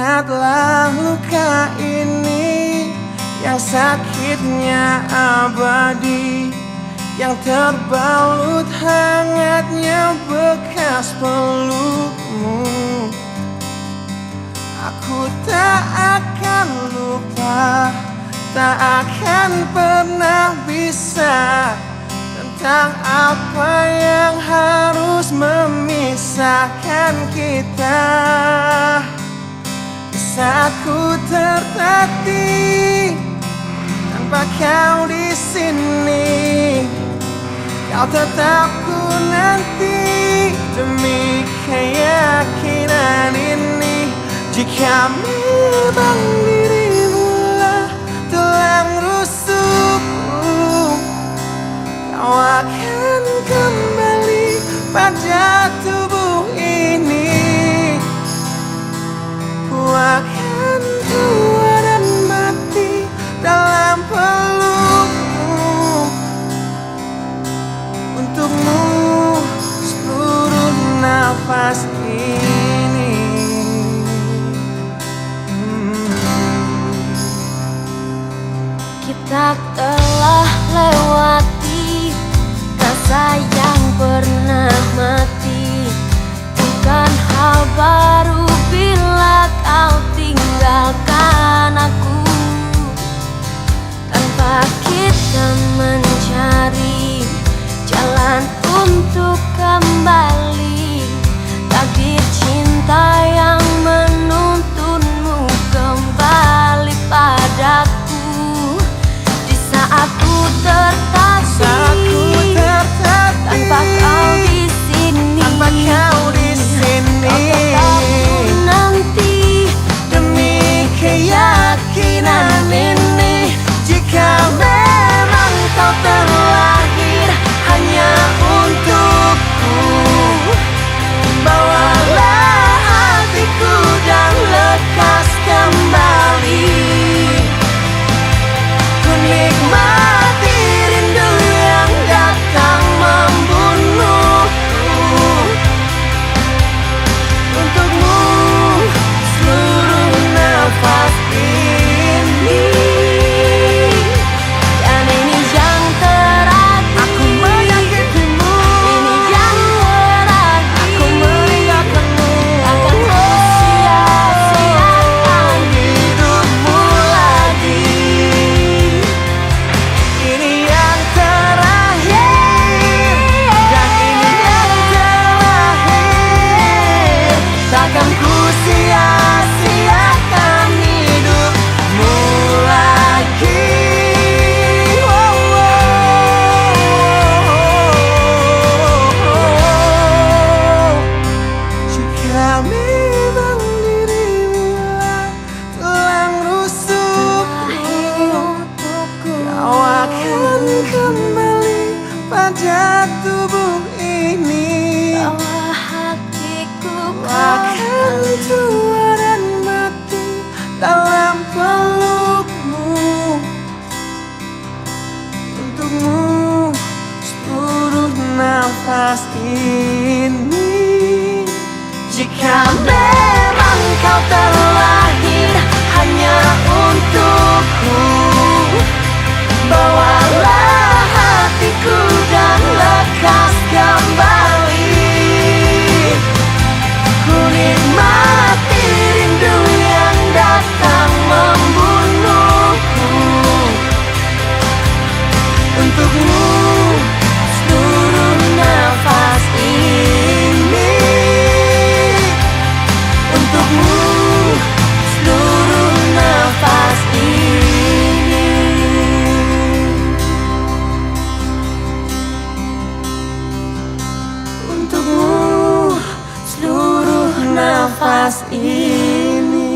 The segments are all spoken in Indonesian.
lihatlah luka ini yang sakitnya abadi, yang terbalut hangatnya bekas pelukmu. Aku tak akan lupa, tak akan pernah bisa tentang apa yang harus memisahkan kita. Di saat ku tertatih tanpa kau di sini, kau tetap ku nanti demi keyakinan ini. Jika memang dirimulah tulang rusukku, kau akan kembali pada tubuh ini. Ku akan tua dan mati dalam pelukmu. Untukmu seluruh nafas ini. Kita telah lewati rasa yang pernah mati. Bukan hal baru bila kau tinggalkan aku, tanpa kita mencari jalan untuk kembali. Takdir cinta yang menuntunmu kembali padaku. Di saat ku tertatih tanpa kau di sini, kau tetap ku nanti demi keyakinan ini. Jika memang kau terlahir hanya untukku, bawalah hatiku dan lekas kembali. Ku nikmati rindu yang datang membunuhku. Untukmu seluruh nafas ini. Dan ini yang terakhir, aku menyakitimu. Ini yang terakhir, aku meninggalkanmu. Akan ku sia-siakan hidupmu lagi. Ini yang terakhir, dan ini yang terakhir. Takkan ku sia-siakan hidupmu lagi. Jika memang dirimulah tulang rusukku, kau akan kembali pada tubuh ini. Bawa hatiku Ku akan tua dan mati dalam pelukmu. Untukmu seluruh nafas ini. Jika memang kau terlahir hanya untukku, bawalah hatiku dan lekas kembali. Ku nikmati rindu yang datang membunuhku. Untukmu seluruh nafas ini. Untukmu seluruh nafas ini. Untukmu seluruh nafas ini.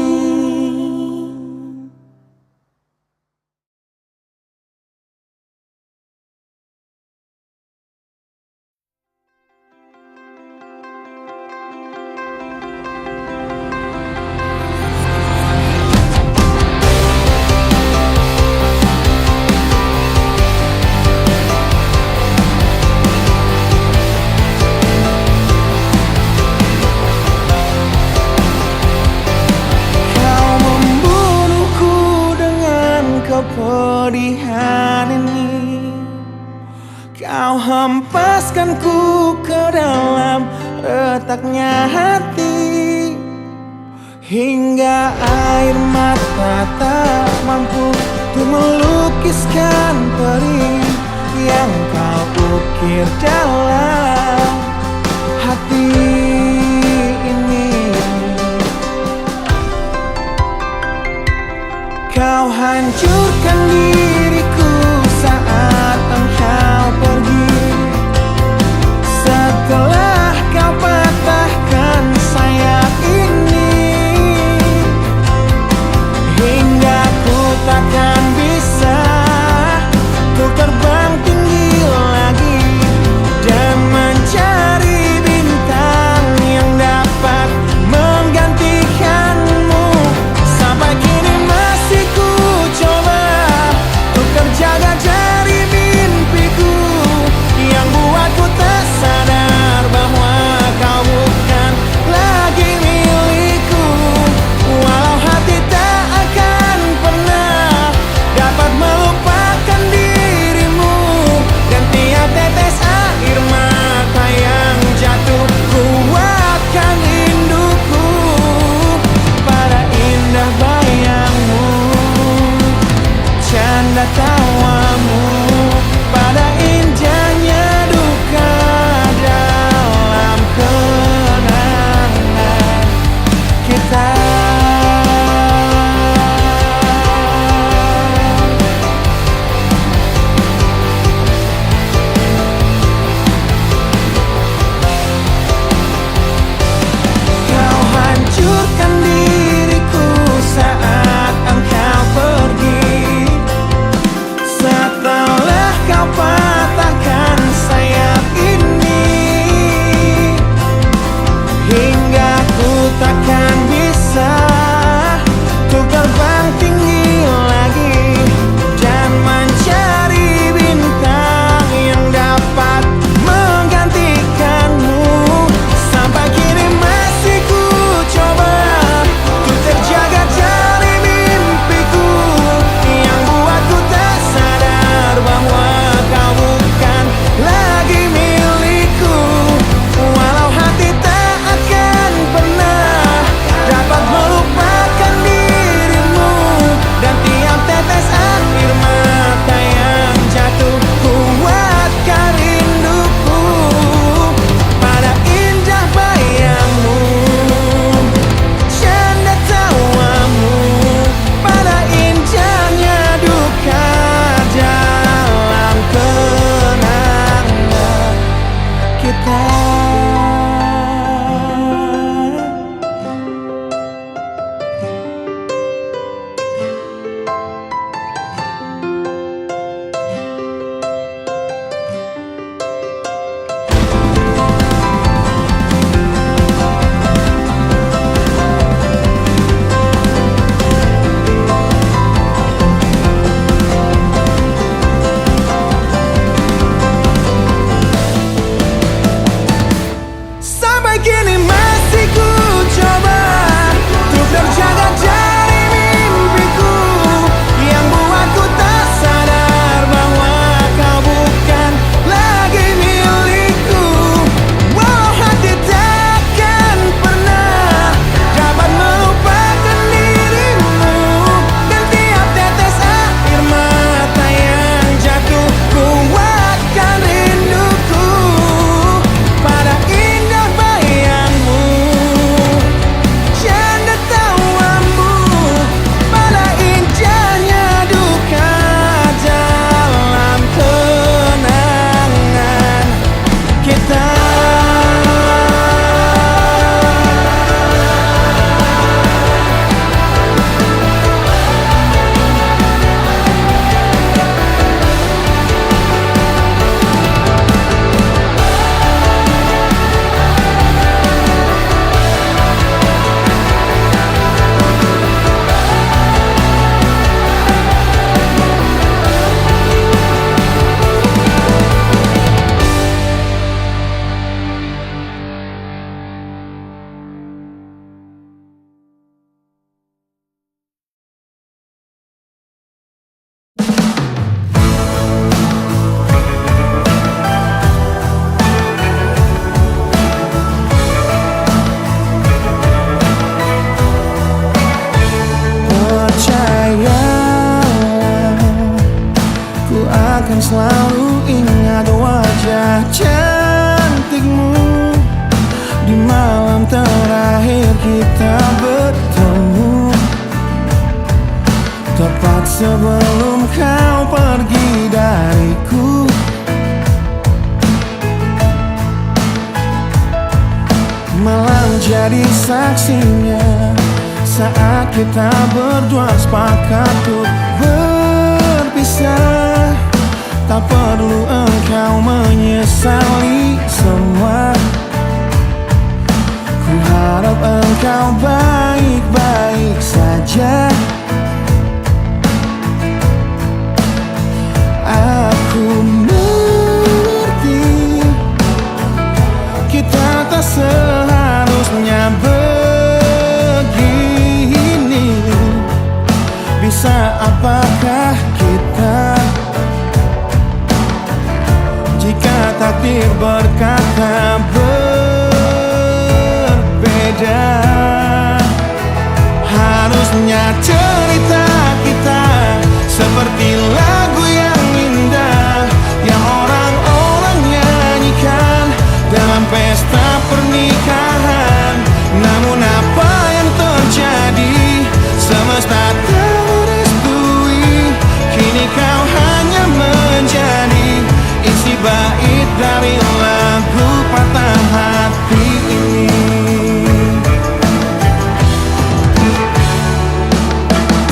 hempaskanku ke dalam retaknya hati, hingga air mata tak mampu untuk melukiskan perih yang kau ukir dalam hati ini. Kau hancurkan diriku saat engkau pergi, setelah kau patahkan sayap ini, hingga ku takkan bisa ku terbang tinggi lagi dan mencari bintang yang dapat menggantikanmu. Sampai kini masih ku coba selalu ingat wajah cantikmu di malam terakhir kita bertemu, tepat sebelum kau pergi dariku. Malam jadi saksinya saat kita berdua sepakat untuk berpisah. Tak perlu engkau menyesali semua. Ku harap engkau baik-baik saja. Aku mengerti kita tak seharusnya begini. Bisa apakah kita jika takdir berkata berbeda? Harusnya cerita kita seperti lagu yang indah yang orang-orang nyanyikan dalam pesta pernikahan. Namun apa yang terjadi? Semesta tak merestui. Kini kau hanya menjadi isi bait dari lagu patah hati ini.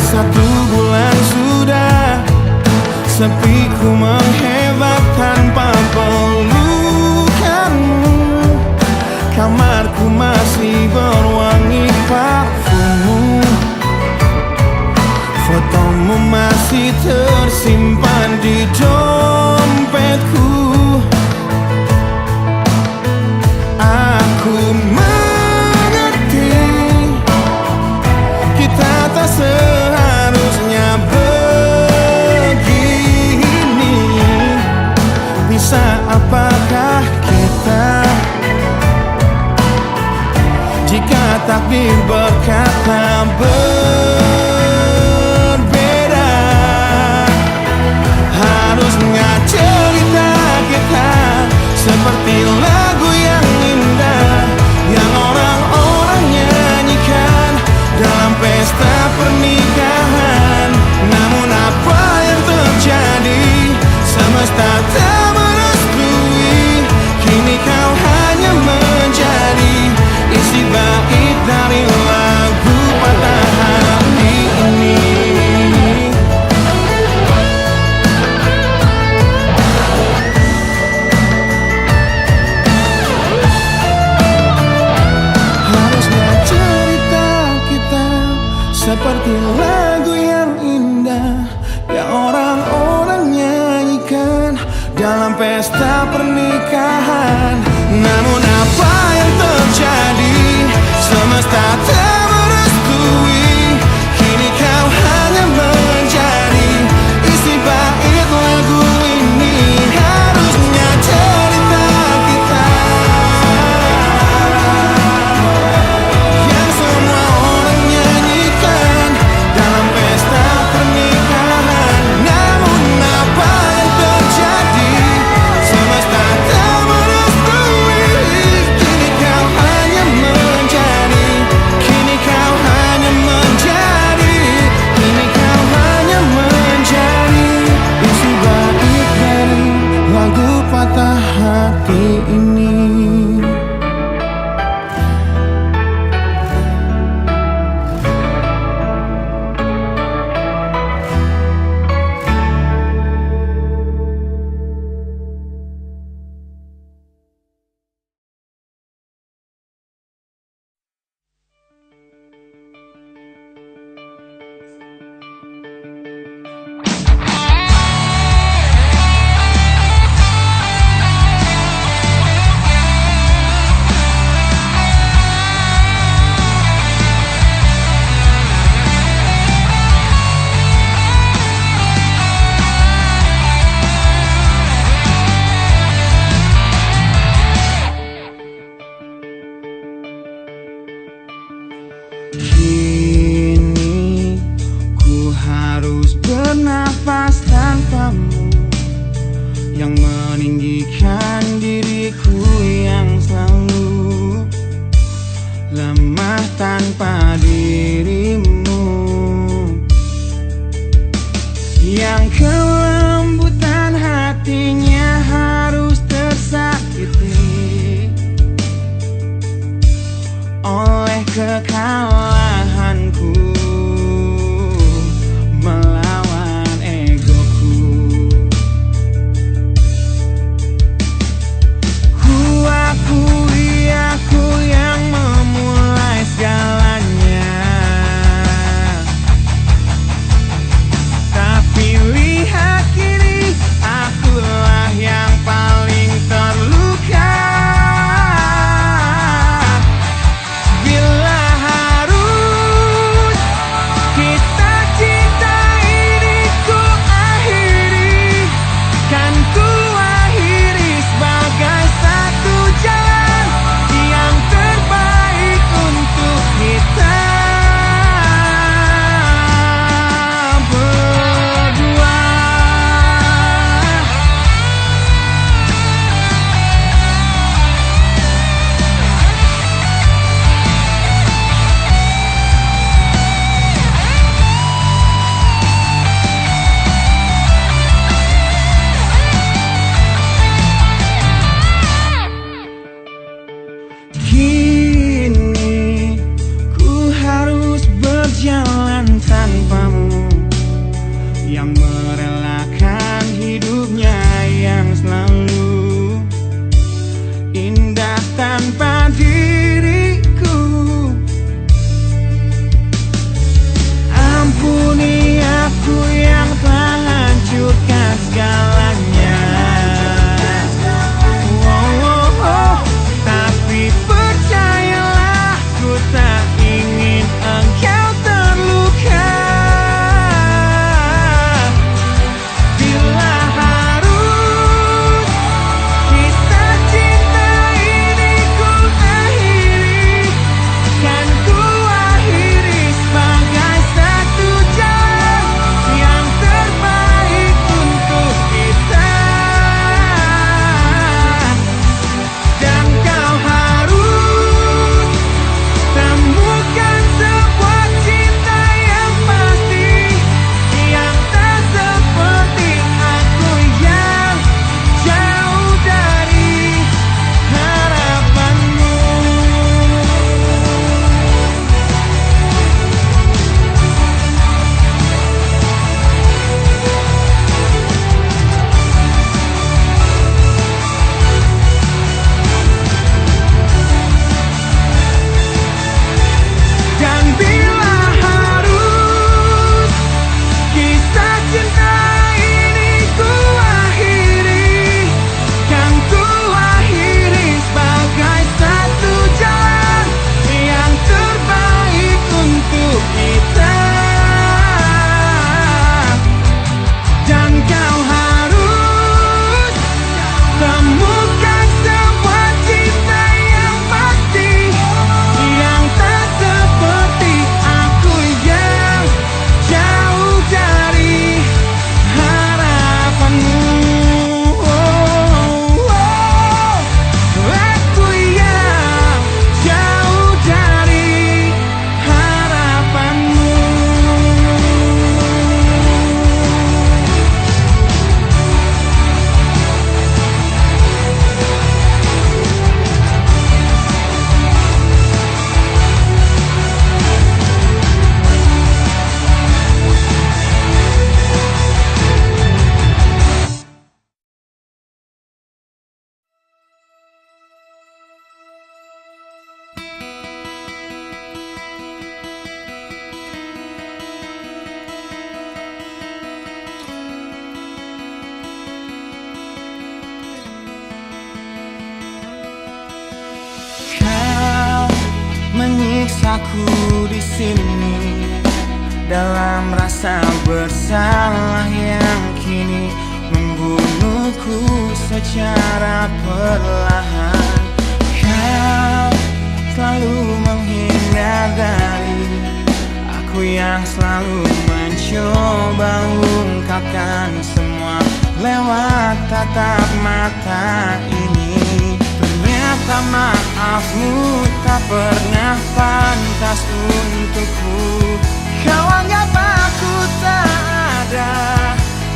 Satu bulan sudah sepi ku menghebat tanpa pelukanmu. Kamarku masih berwangi parfummu. Fotomu masih tersimpan di dompetku. Aku mengerti kita tak seharusnya begini. Bisa apakah kita jika takdir berkata berbeda? Harusnya cerita kita seperti lagu yang indah yang orang-orang nyanyikan dalam pesta pernikahan. Namun apa yang terjadi? Semesta tak merestui. Kini kau hanya menjadi isi bait dari lagu patah hati ini. Harusnya cerita kita seperti lagu yang indah yang orang-orang nyanyikan dalam pesta pernikahan. Namun apa yang terjadi? Semesta tak merestui. Kini kau hanya menjadi isi bait lagu ini. Harusnya cerita kita yang semua orang nyanyikan dalam pesta pernikahan. Namun apa yang terjadi? Semesta tak merestui. Kini kau hanya menjadi, kini kau hanya menjadi, kini kau hanya menjadi isi bait dari lagu patah hati ini. Kini ku harus bernafas tanpamu. merelakan diriku yang selalu lemah tanpa dirimu, yang kelembutan hatinya harus tersakiti oleh kekalahanku melawan egoku. Ku akui aku yang memulai segalanya, tapi lihat kini akulah yang paling terluka. Bila harus kita cinta ini ku akhiri, kan ku akhiri sebagai satu jalan yang terbaik untuk kita berdua. Kini ku harus berjalan tanpamu, yang merelakan hidupnya yang selalu indah tanpa diriku. Ampuni aku yang telah hancurkan segalanya. Tapi percayalah, ku tak ingin engkau terluka. Bila harus kisah cinta ini ku akhiri, kan ku akhiri sebagai satu jalan yang terbaik untuk kita. Dan kau harus temukan sebuah cinta yang pasti, yang tak seperti aku yang jauh dari harapanmu. Dan bila harus kisah cinta ini ku akhiri, kan ku akhiri sebagai satu jalan yang terbaik untuk kita. Dan kau harus temukan sebuah cinta yang pasti, yang tak seperti aku yang jauh dari harapanmu. Aku yang jauh dari harapanmu. Kau menyiksaku di sini dalam rasa bersalah yang kini membunuhku secara perlahan. Kau selalu menghindar dari aku yang selalu mencoba ungkapkan semua lewat tatap mata ini. Ternyata maafmu tak pernah pantas untukku. Kau anggap aku tak ada,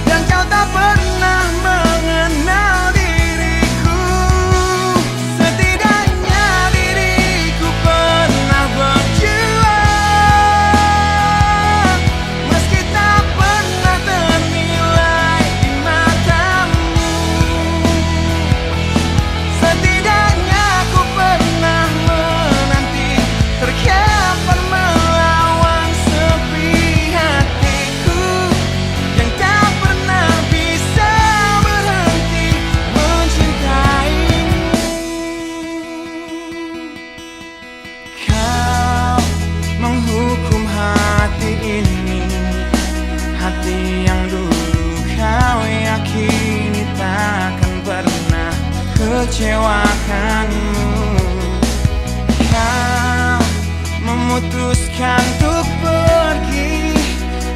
dan kau tak pernah mengenal diriku. Setidaknya diriku pernah berjuang, meski tak pernah ternilai di matamu. Setidaknya aku pernah menanti, terkapar melawan sepi hatiku yang tak pernah bisa berhenti mencintaimu. Kau menghukum hati ini, hati yang dulu kau yakini takkan pernah kecewakanmu. Kau memutuskan untuk pergi,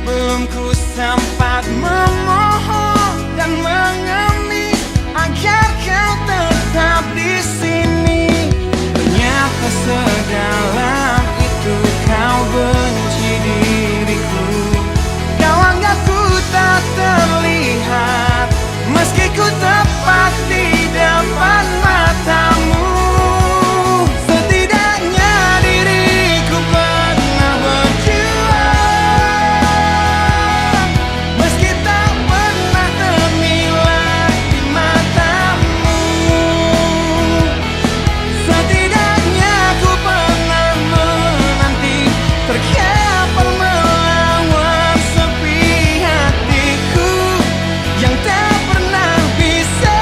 belum ku sempat memohon dan mengemis agar kau tetap di sini. Ternyata sedalam itu kau benci diriku. Kau anggap ku tak terlihat, meski ku tepat di depan matamu. Setidaknya diriku pernah berjuang, meski tak pernah ternilai di matamu. Setidaknya ku pernah menanti, terkapar melawan sepi hatiku yang tak pernah bisa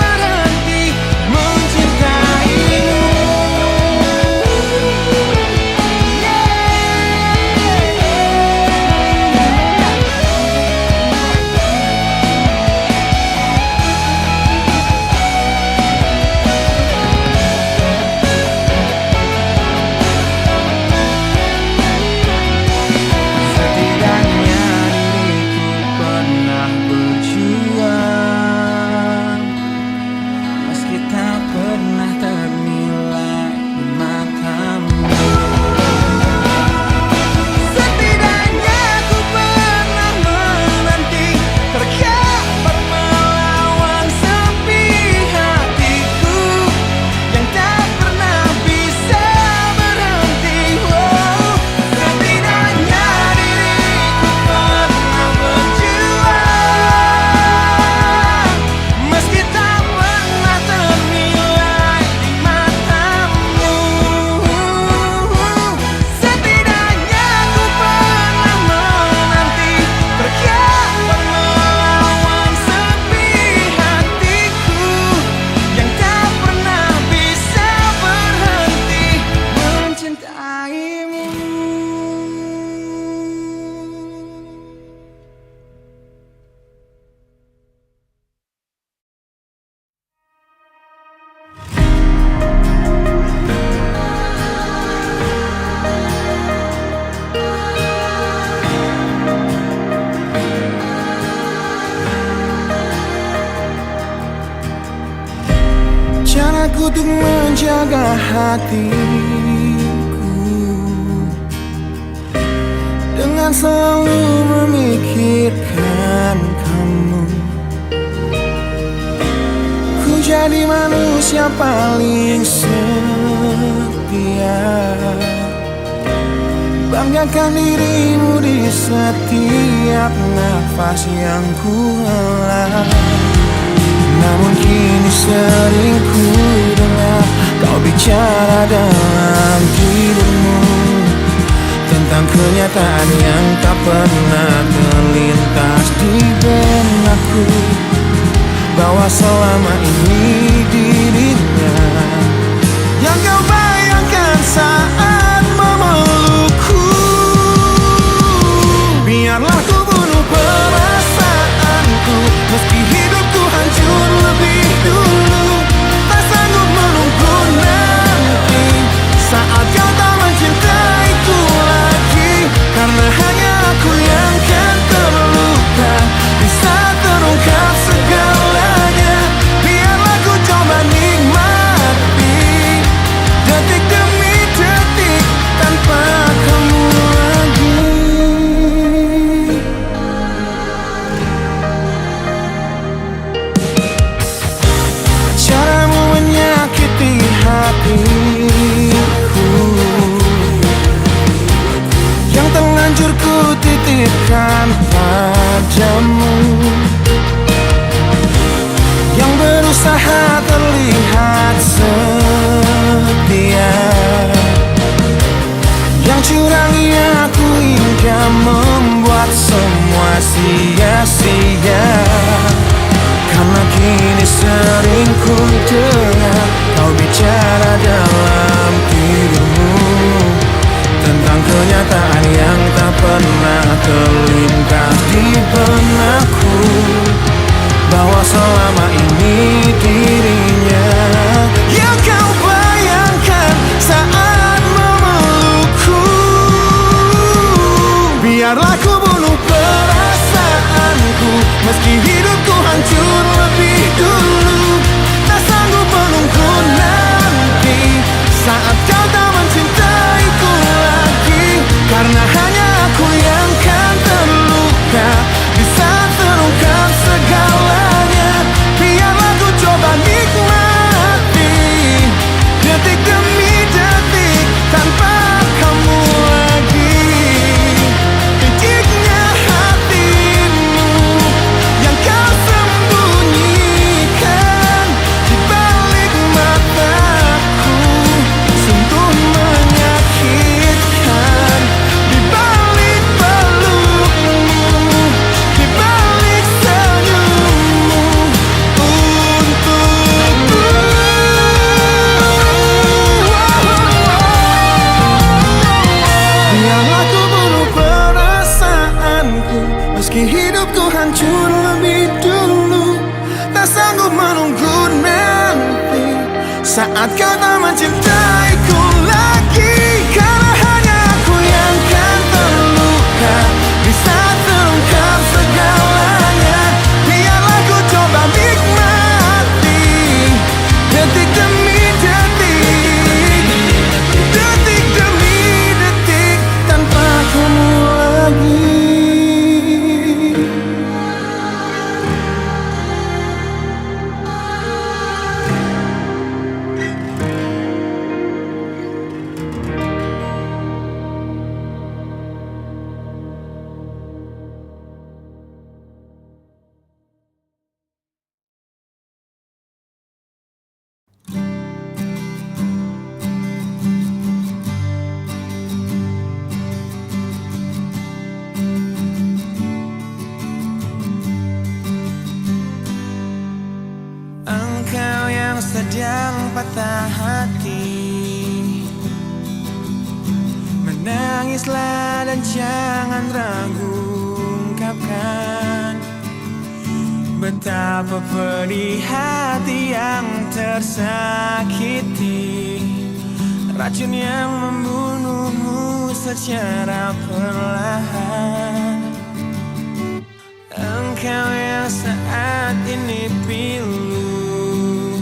berhenti mencintaimu. Setidaknya diriku pernah berjuang, meski tak pernah ternilai di matamu. Setidaknya ku pernah menanti, terkapar melawan sepi hatiku yang tak pernah bisa berhenti. Setidaknya diriku pernah berjuang, meski tak pernah ternilai di matamu. Setidaknya ku pernah menanti, terkapar melawan sepi hatiku yang tak pernah bisa berhenti mencintaimu. Caraku untuk menjaga hatiku dengan selalu memikirkan kamu. Ku jadi manusia paling setia, banggakan dirimu di setiap nafas yang ku hela. Namun kini sering ku dengar kau bicara dalam tidurmu tentang kenyataan yang tak pernah terlintas di benakku, bahwa selama ini dirinya yang kau bayangkan saat memelukku. Biarlah ku bunuh perasaanku, meski hidupku hancur lebih dulu. Tak sanggup menunggu nanti saat kau tak mencintaiku lagi, karena hanya aku yang kan terluka. Bisa terungkap segala hancur ku titipkan padamu, yang berusaha terlihat setia, yang curang aku hingga membuat semua sia-sia. Karena kini sering ku dengar kau bicara dalam tidurmu tentang kenyataan yang tak pernah terlintas di benakku, bahwa selama ini dirinya yang kau bayangkan saat memelukku. Biarlah ku bunuh perasaanku, meski hidupku hancur lebih dulu. Tak sanggup menunggu nanti saat kau tak mencintaiku lagi, karena hanya aku yang kan terluka di saat terungkap segalanya. Biarlah ku coba nikmati detik demi detik tanpa kamu lagi. Piciknya hatimu yang kau sembunyikan di balik mataku, sungguh menyakitkan. Di balik pelukmu, di balik senyummu untukku. Biarlah ku bunuh perasaanku, meski hidupku hancur lebih dulu. Tak sanggup menunggu nanti saat kau tak mencintaiku lagi, karena hanya aku yang kan terluka di saat terungkap segalanya. Biarlah ku coba nikmati detik demi detik, detik demi detik tanpa kamu lagi. Engkau yang sedang patah hati, menangislah dan jangan ragu ungkapkan betapa pedih hati yang tersakiti, racun yang membunuhmu secara perlahan. Engkau yang saat ini pilu,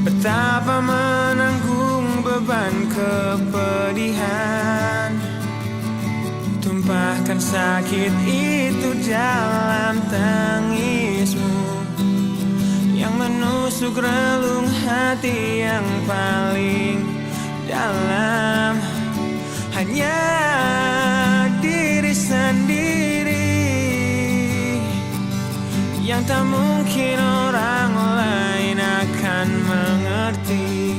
betapa menanggung beban kepedihan, tumpahkan sakit itu dalam tangismu yang menusuk relung hati yang paling dalam. Hanya diri sendiri yang tak mungkin orang lain akan mengerti.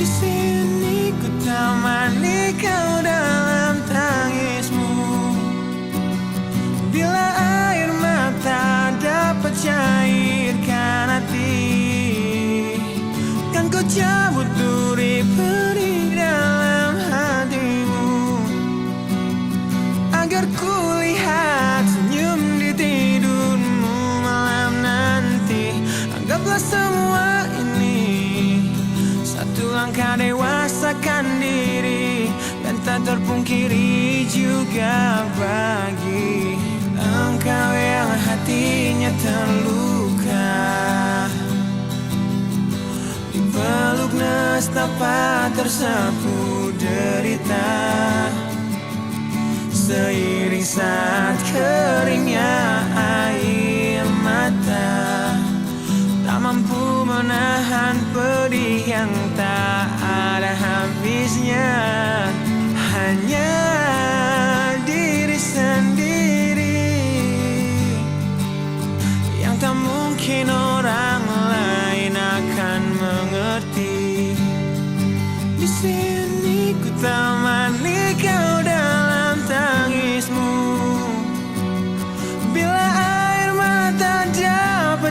Di sini ku temani kau dalam tangismu, bila air mata dapat cairkan hati, kan ku cabut duri perih dalam hatimu, agar ku lihat senyum di tidurmu malam nanti. Anggaplah semua ini satu langkah dewasakan diri, dan tak terpungkiri juga bagi engkau yang hatinya terluka, dipeluk nestapa tersapu derita, seiring saat keringnya air mata, tak mampu menahan pedih yang tak ada habisnya. Hanya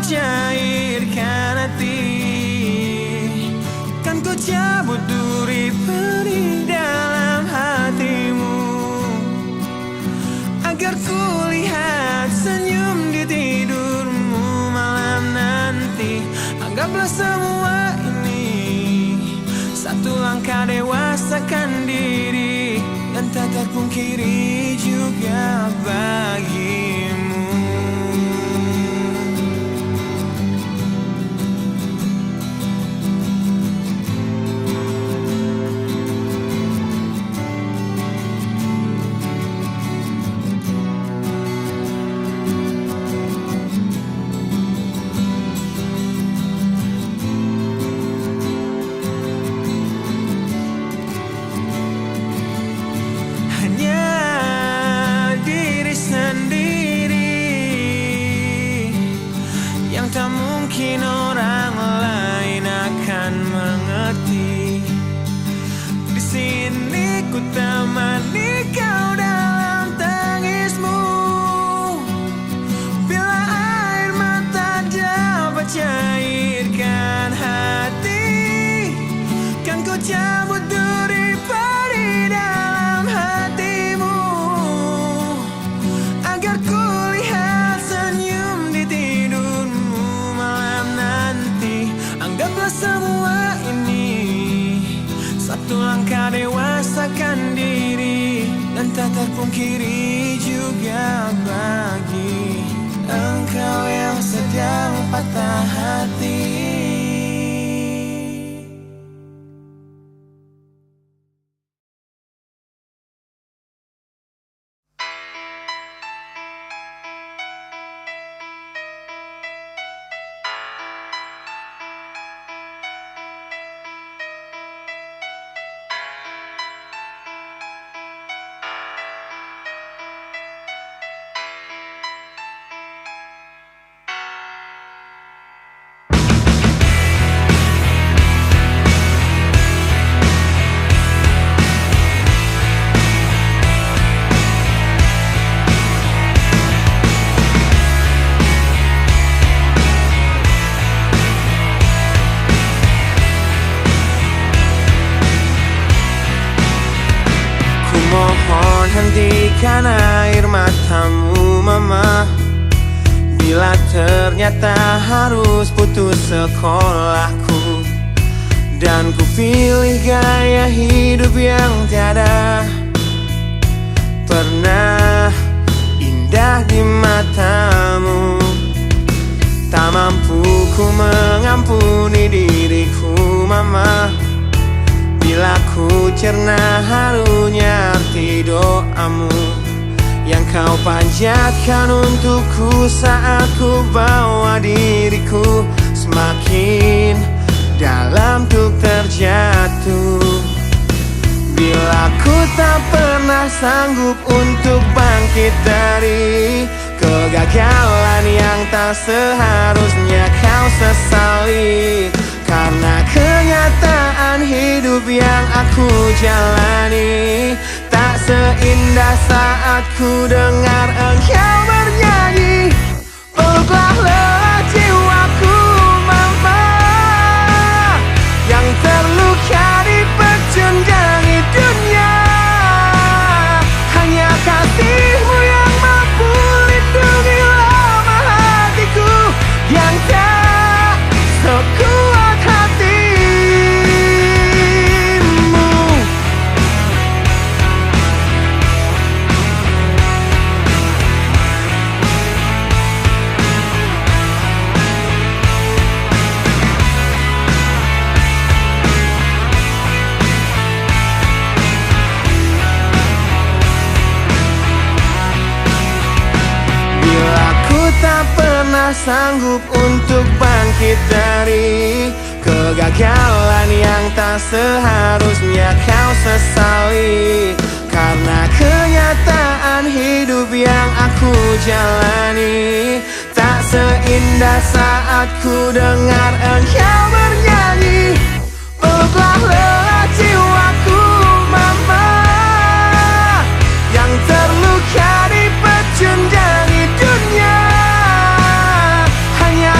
cairkan hati. Kan ku cabut duri perih dalam hatimu, agar ku lihat senyum di tidurmu malam nanti. Anggaplah semua ini satu langkah dewasakan diri, dan tak terpungkiri juga bagimu. Tak mungkin orang lain akan mengerti. Di sini ku temani kau dalam tangismu. Bila air mata dapat cairkan hati, kan ku cabut duri perih dalam hatimu, agar ku lihat senyum di tidurmu. Anggaplah semua ini satu langkah dewasakan diri, dan tak terpungkiri juga bagi engkau yang sedang patah hati. Mohon hentikan air matamu mama, bila ternyata harus putus sekolahku, dan ku pilih gaya hidup yang tiada pernah indah di matamu. Tak mampu ku mengampuni diriku mama, bila ku cerna harunya arti doamu yang kau panjatkan untukku saat ku bawa diriku semakin dalam untuk terjatuh. Bila ku tak pernah sanggup untuk bangkit dari kegagalan yang tak seharusnya kau sesali, karena kenyataan hidup yang aku jalani tak seindah saat ku dengar engkau bernyanyi. Peluklah lelah jiwaku mama, yang terluka di pecundangi dunia. Hanya kasihmu yang mampu lindungi lemah hatiku yang tak sekuat hatimu. Bila ku tak pernah sanggup untuk bangkit dari kegagalan yang tak seharusnya kau sesali, karena kenyataan hidup yang aku jalani tak seindah saat ku dengar engkau bernyanyi. Peluklah lelah jiwaku mama, yang terluka di pecundangi dunia. Hanya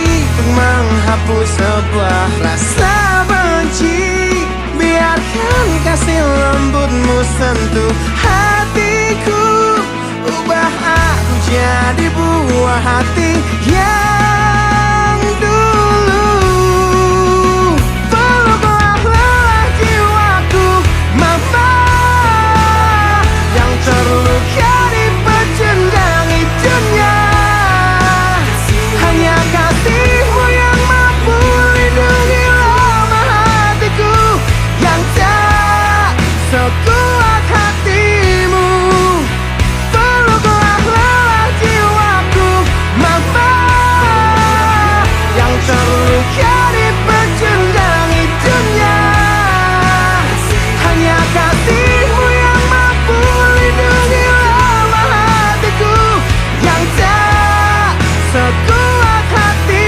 untuk menghapus sebuah rasa benci. Biarkan kasih lembutmu sentuh hatiku, ubah aku jadi buah hati yang dulu. Peluklah lelah jiwaku, mama, yang terluka dipecundang dunia. Hanya kasihmu yang mampu lindungi lemah hatiku yang tak sekuat hatimu. Peluklah lelah jiwaku, mama, yang terluka dipecundang dunia. Hanya kasihmu yang mampu lindungi lemah hatiku yang tak sekuat hatimu.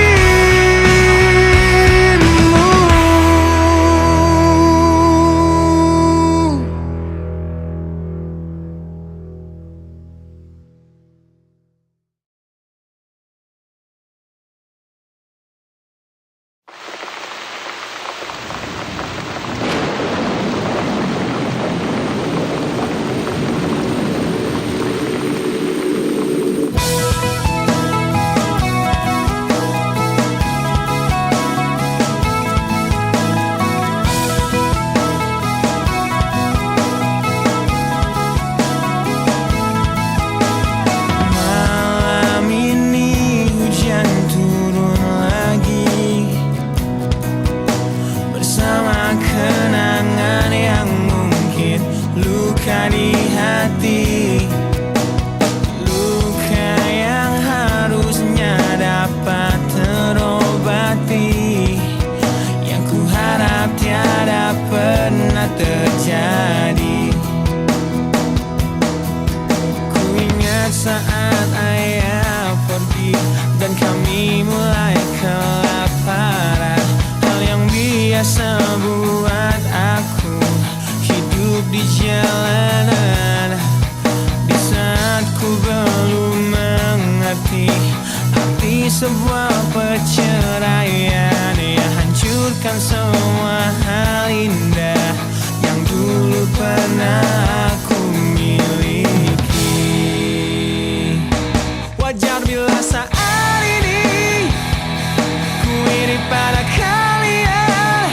Malam ini hujan turun lagi, bersama kenangan yang mungkin luka di hati. Luka yang harusnya dapat terobati, yang ku harap tiada pernah terjadi. Ku ingat saat ayah pergi dan kami mulai kelaparan, hal yang biasa buat aku hidup di jalanan. Di saat ku belum mengerti arti sebuah perceraian yang hancurkan semua hal indah yang dulu pernah aku miliki. Wajar bila saat ini ku iri pada kalian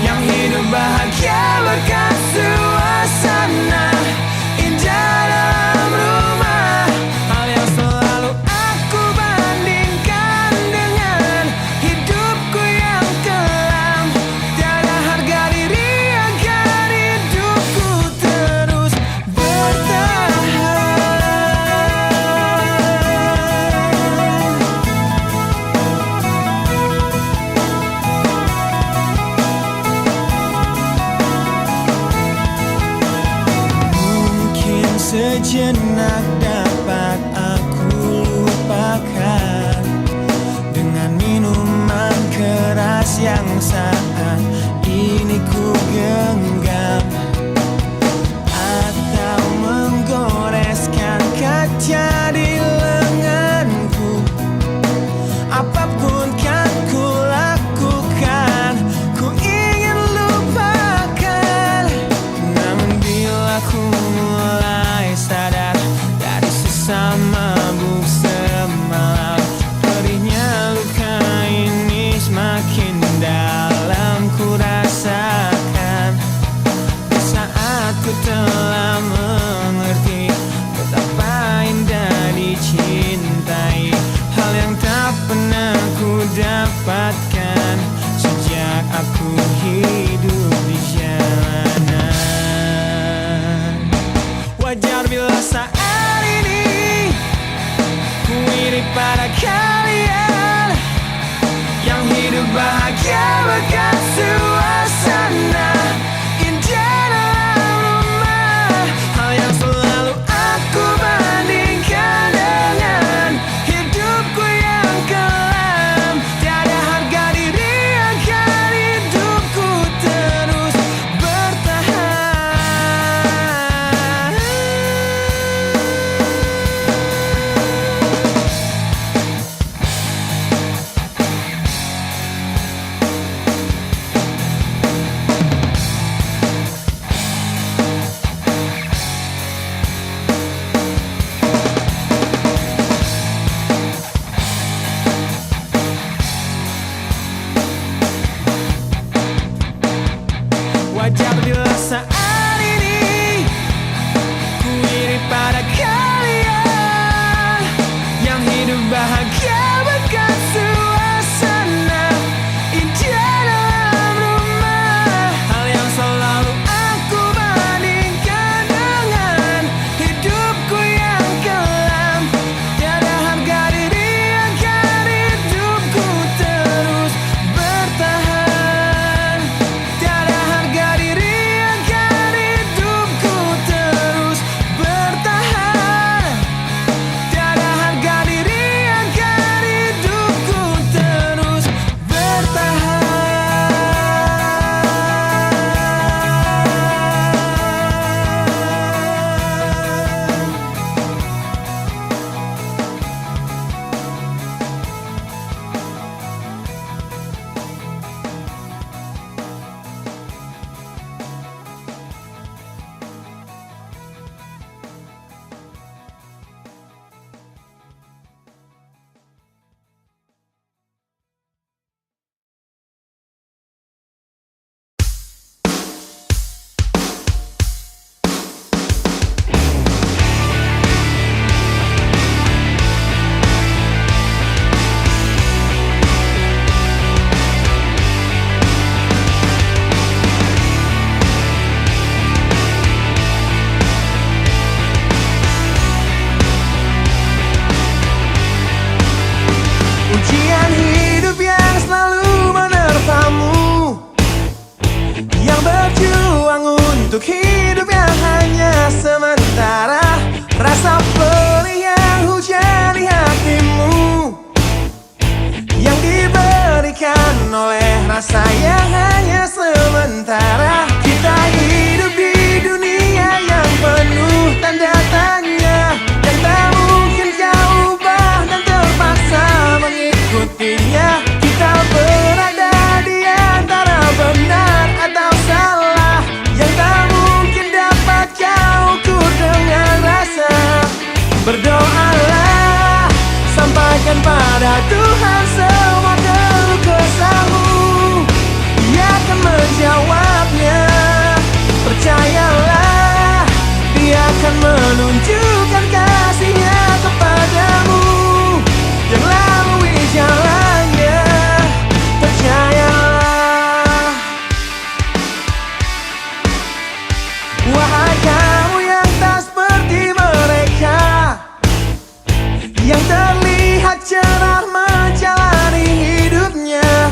yang hidup bahagia berkat suasana indah dalam rumah. Hal yang selalu aku bandingkan dengan hidupku yang kelam. Tiada harga diri agar hidupku terus bertahan. Mungkin sejenak dapat aku lupakan dengan minuman keras yang saat ini ku genggam, atau menggoreskan kaca di lenganku. Apapun kan ku lakukan, ku ingin lupakan. Namun bila ku mulai sadar dari sisa mabuk semalam, perihnya luka ini semakin dalam ku rasakan. Di saat ku telah mengerti betapa indah dicintai, hal yang tak pernah ku dapatkan sejak aku hidup di jalanan. Wajar bila saat ini ku iri pada kalian yang hidup bahagia berkat suasana indah dalam rumah. Hal yang selalu aku bandingkan dengan hidupku yang kelam. Tiada harga diri agar hidupku terus bertahan. masa yang hanya sementara. Kita hidup di dunia yang penuh tanda tanya, yang tak mungkin kau ubah dan terpaksa mengikutinya. Kita berada di antara benar atau salah, yang tak mungkin dapat kau ukur dengan rasa. Berdoalah, sampaikan pada Tuhan semua keluh kesahmu, Dia akan menjawabnya. Percayalah, Dia akan menunjukkan kasih-Nya kepadamu yang lalui jalannya. Percayalah. Wahai kamu yang tak seperti mereka, yang terlihat cerah menjalani hidupnya,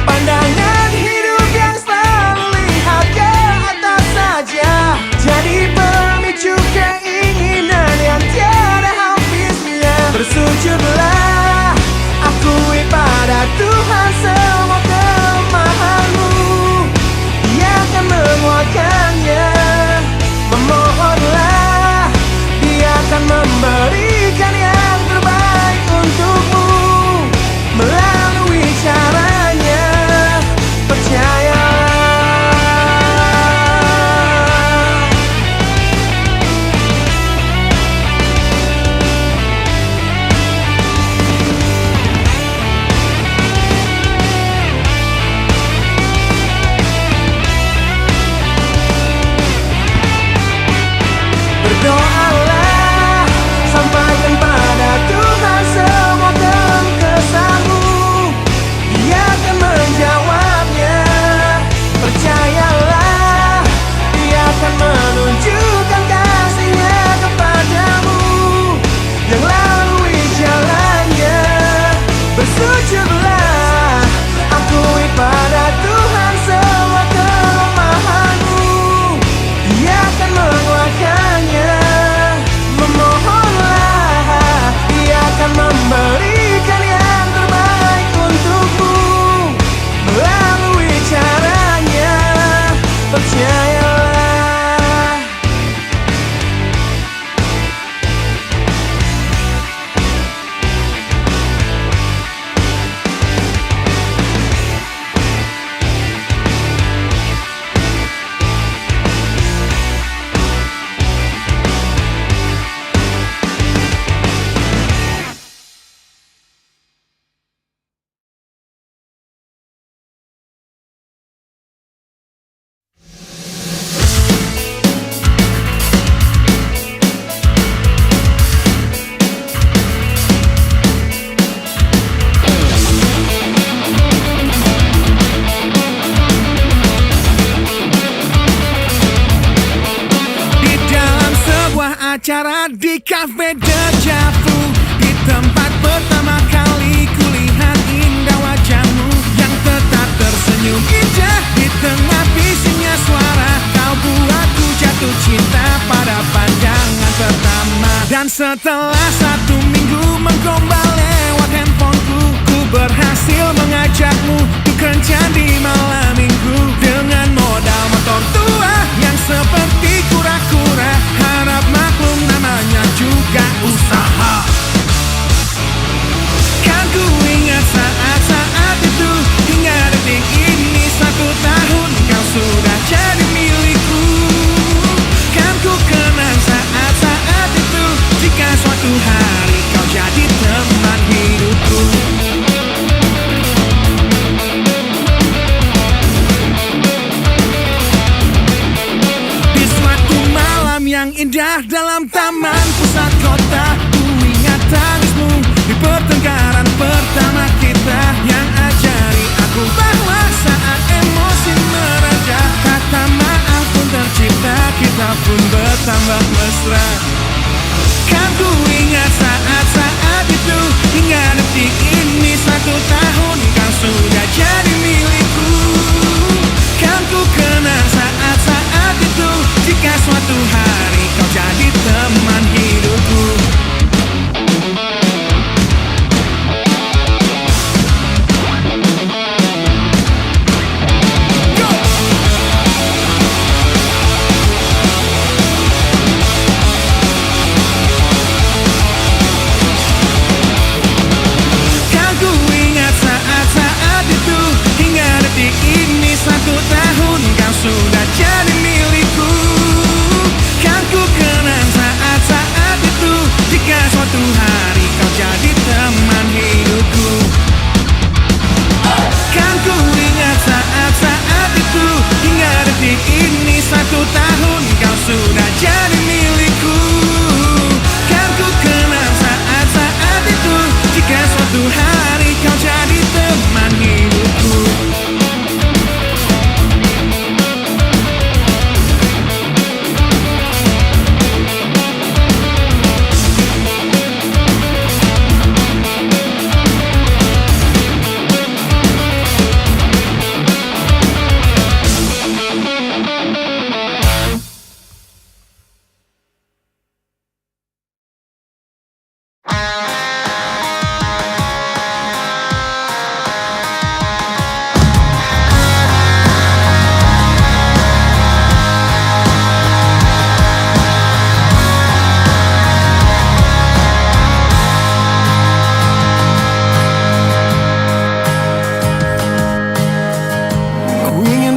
pandangan hidup yang selalu lihat ke atas saja, jadi pemicu keinginan yang tiada habisnya. Bersujudlah, akui pada Tuhan semua kelemahanmu, Dia akan menguatkannya. Memohonlah, Dia akan memberikan yang terbaik untukmu melalui caranya. Percayalah. Berdoalah, sampaikan pada Tuhan semua keluh kesahmu, Dia akan menjawabnya. Percayalah, Dia akan menunjukkan kasih-Nya kepadamu yang lalui jalannya. Bersujudlah, akui pada Tuhan semua kelemahanmu, Dia akan menguatkannya. Memohonlah, Dia akan memberikan yang terbaik untukmu melalui caranya. Percayalah. Acara di Cafe Deja Vu, di tempat pertama kali kulihat indah wajahmu yang tetap tersenyum indah di tengah bisingnya suara. Kau buatku jatuh cinta pada pandangan pertama. Dan setelah 1 minggu menggombal lewat handphoneku, ku berhasil mengajakmu untuk kencan di malam minggu dengan modal motor tua yang seperti kura-kura. Harap maklum, namanya juga usaha. Kan ku ingat saat-saat itu, hingga detik ini 1 tahun kau sudah jadi milikku. Kan ku kenang saat-saat itu, jika suatu hari kau jadi teman hidupku. Di suatu malam yang indah dalam taman pusat kota, ku ingat tangismu di pertengkaran pertama kita, yang ajari aku bahwa saat emosi mereda, kata maaf pun tercipta, kita pun bertambah mesra. Kan ku ingat saat-saat itu, hingga detik ini 1 tahun kau sudah jadi milikku. Kan ku kenang saat-saat itu, jika suatu hari kau jadi teman hidupku.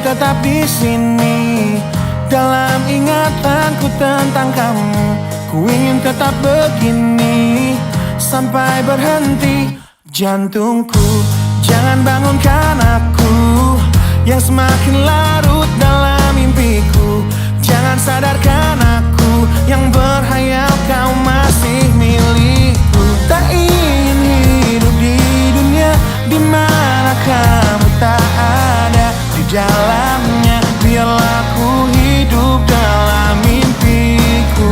tetap di sini. Dalam ingatanku tentang kamu, ku ingin tetap begini sampai berhenti jantungku. Jangan bangunkan aku yang semakin larut dalam mimpiku. Jangan sadarkan aku yang berhayal kau masih milikku. Tak ingin hidup di dunia di mana kamu tak ada di dalamnya. Biarlah ku hidup dalam mimpiku.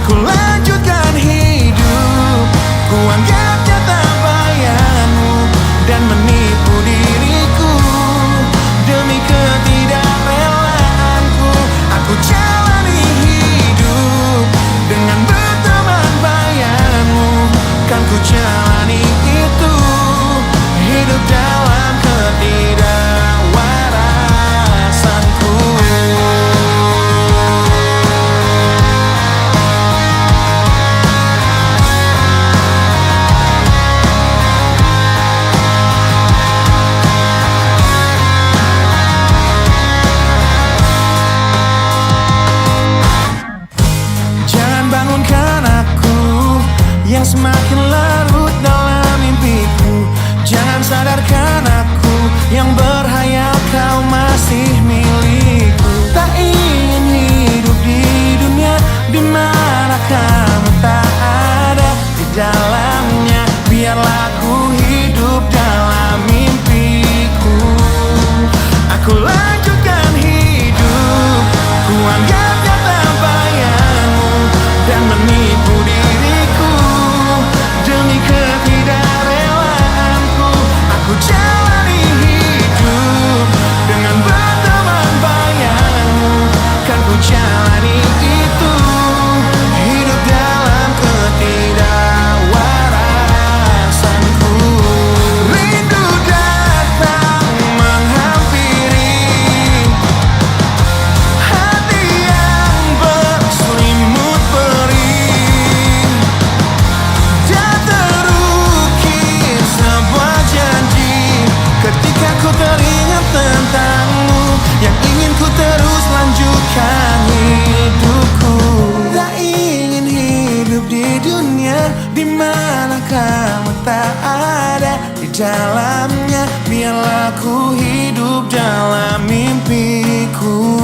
Aku lanjutkan hidup, ku anggap nyata bayanganmu dan menipu diriku demi ketidakrelaanku. Aku jalani hidup dengan berteman bayanganmu. Kan ku jalani itu, hidup dalam ketidakwarasanku. Jangan bangunkan aku yang semakin larut dalam mimpiku. Jangan sadarkan aku yang berhayal kau masih milikku. Tak ingin hidup di dunia di mana kamu tak ada di dalamnya. Biarlah ku hidup dalam mimpiku. Aku lanjutkan hidup, ku anggap nyata bayanganmu dan menipu diriku demi ketidakrelaanku. Aku jalani hidup dengan berteman bayanganmu. Kan ku jalani itu, hidup dalam ketidakwarasanku. Rindu datang menghampiri hati yang berselimut perih, dan terukir sebuah janji ketika ku teringat tentangmu, yang ingin ku terus lanjutkan hidupku. Tak ingin hidup di dunia di mana kamu tak ada di dalamnya. Biarlah ku hidup dalam mimpiku.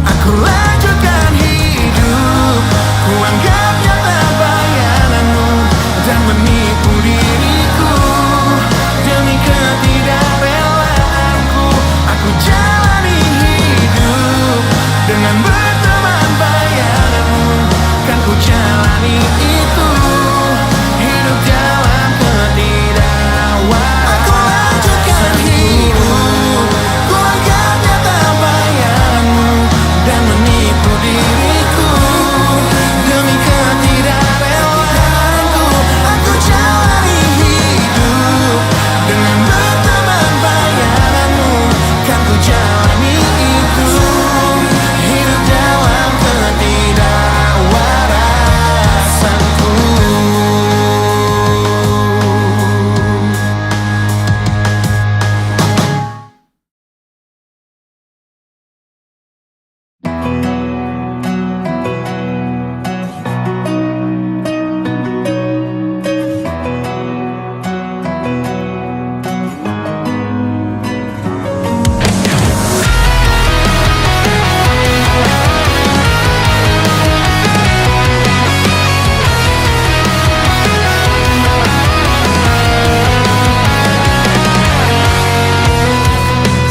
Aku lanjutkan hidup, ku anggap nyata bayanganmu dan menipu diriku demi ketidakrelaanku. Aku jalani hidup dengan berteman bayanganmu. Kan ku jalani itu, hidup dalam ketidakwarasanku. Aku lanjutkan hidup, ku anggap nyata bayanganmu dan menipu diriku demi ketidakrelaanku. Aku jalani hidup dengan berteman bayanganmu. Kan ku jalani itu, hidup dalam ketidakwarasanku.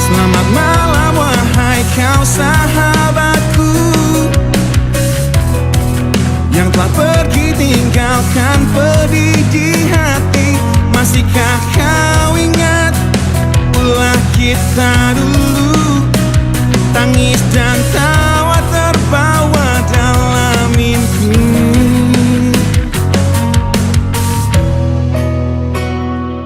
Selamat malam wahai kau sahabatku yang telah pergi tinggalkan pedih di hati. Masihkah kau ingat ulah kita dulu, tangis dan tawa terbawa dalam mimpi.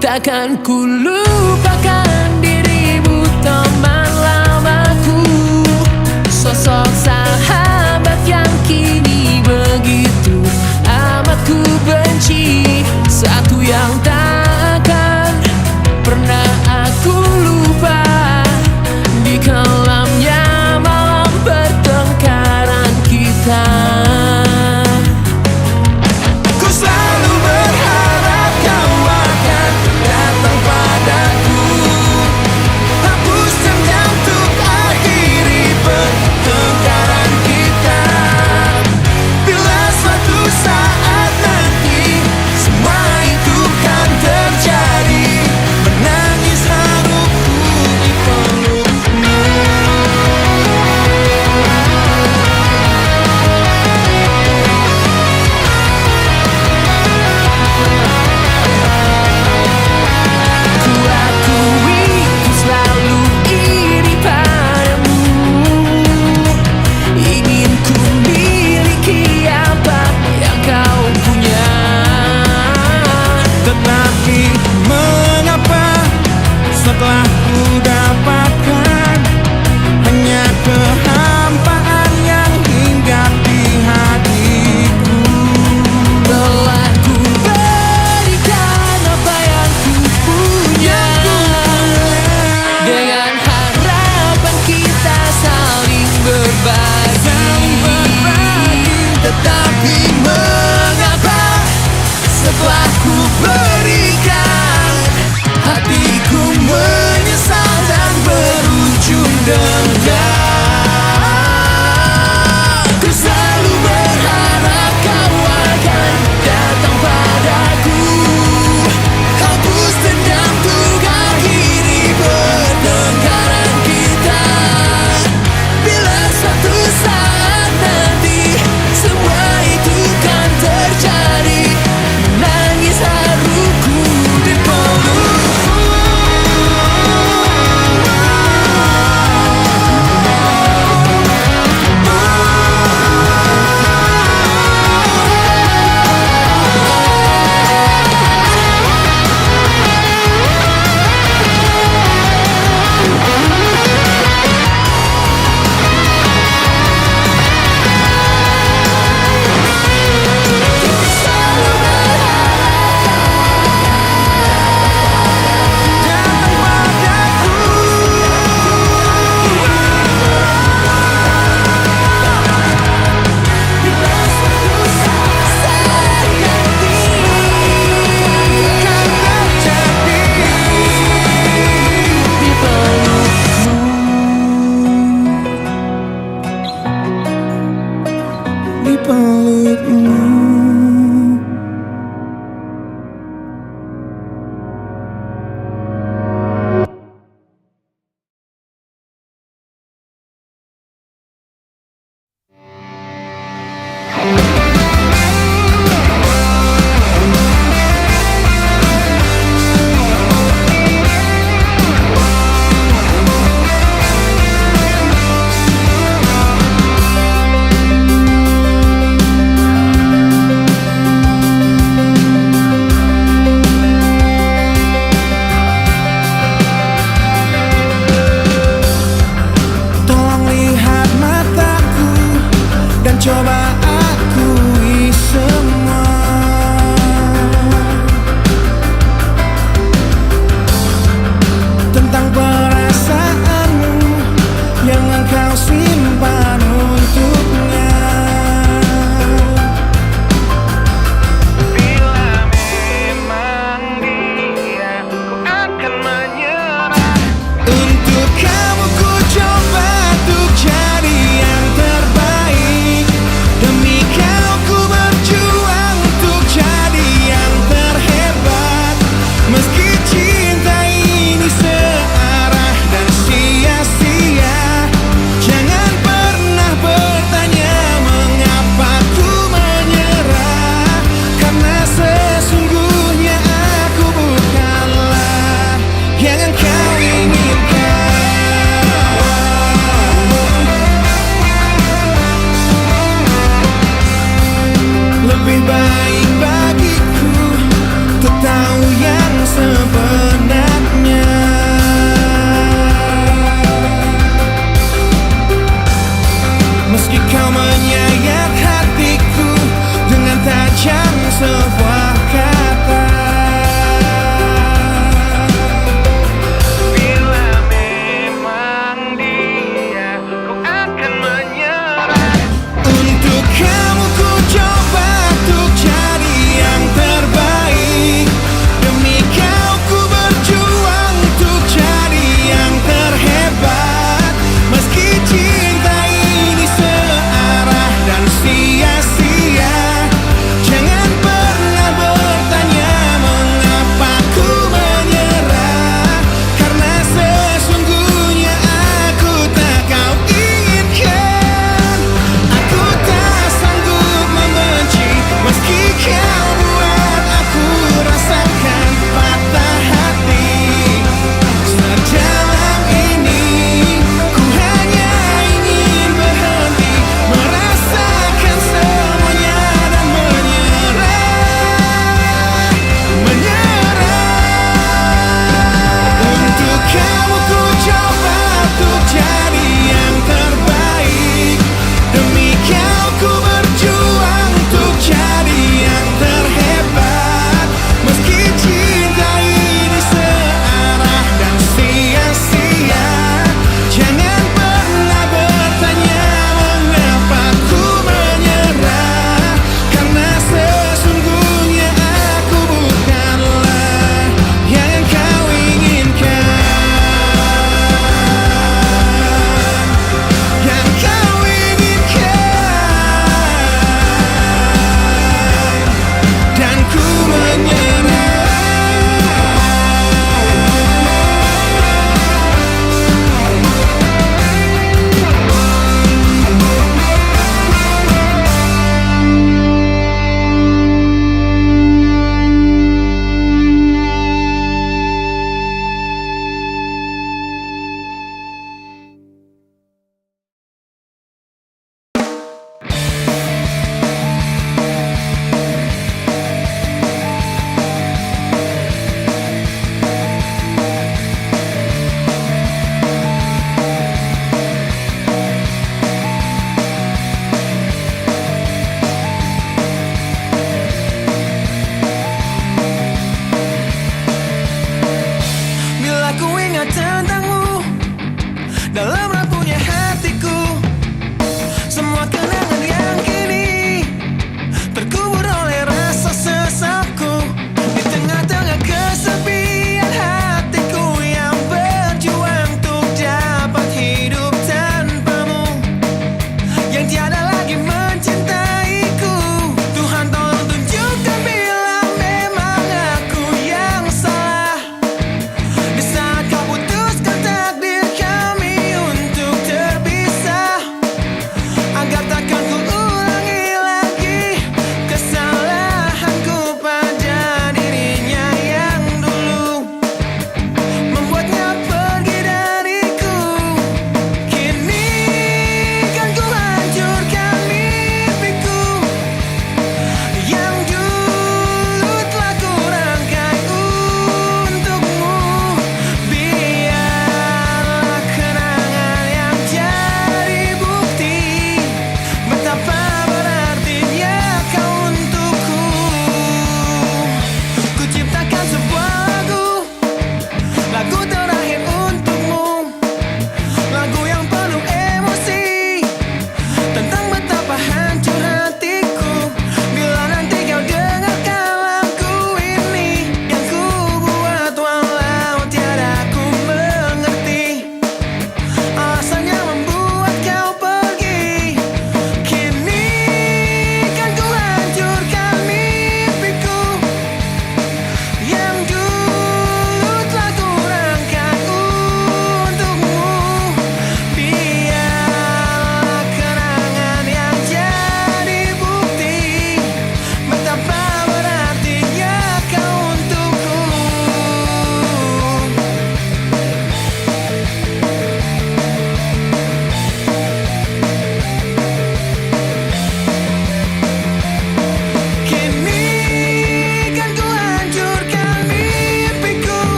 Takkan ku lupakan dirimu teman lamaku, sosok sahabat yang kini begitu amat ku benci. Satu yang takkan telah ku